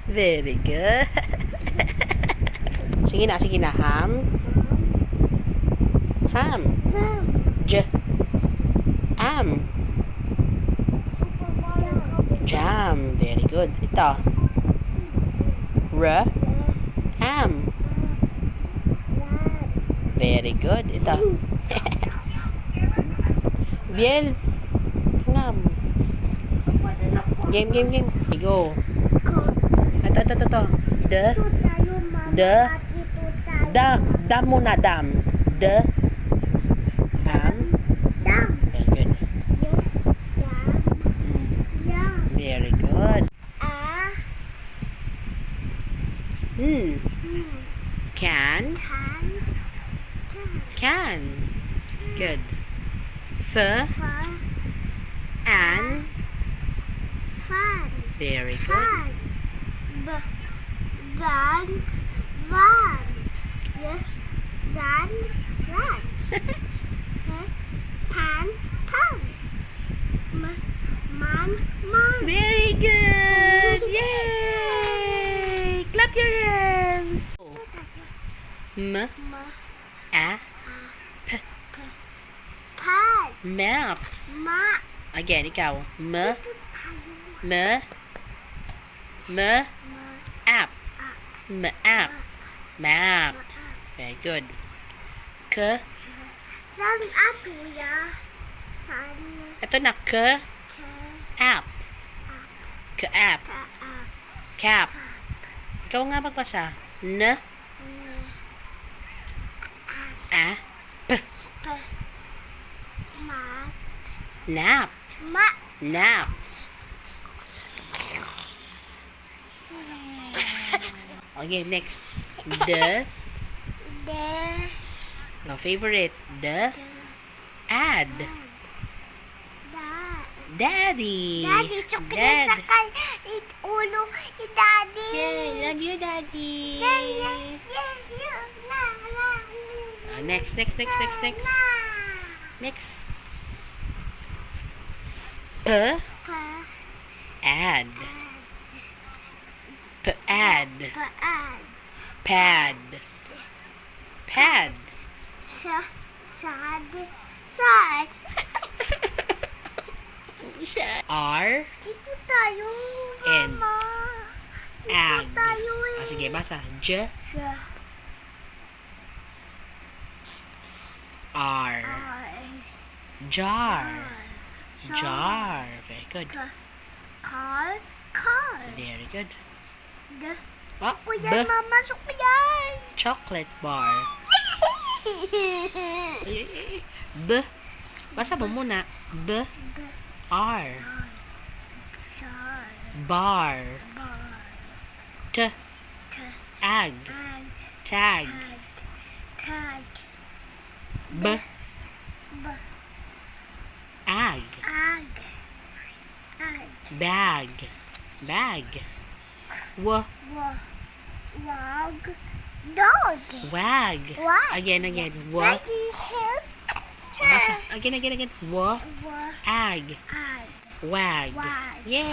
Very good. Sige na. Ham. Ham. Am. Jam. Very good. Ito. Am. Very good. Ito. Biel. Ngam. Game. Go. Ito. Dam muna, dam. Am. Very good. Very good. Can. Good. An. Very good. Very good. Yay! Clap your hands. Map. Again, ikaw. App. Map. Very good. Ito na. App. App. Cap. Ikaw nga magbasa. Nap. Okay, next. No favorite. Add. Daddy. Chocolate sa ulo ni Daddy. Yay, love you, Daddy. Next. Add. Pad. R. Dito tayo, And Mama. Ag. Tayo Sige, basa. R. Jar. Very good. Car. Very good. Kuya, Mama, sok mo yan. Chocolate bar. Basa mo muna. R. Bar. Ag. Tag. Ag. Bag. Wag. Dog. Wag. Again. Daddy's hair. Basa. Again. Ag. Wag. Yay!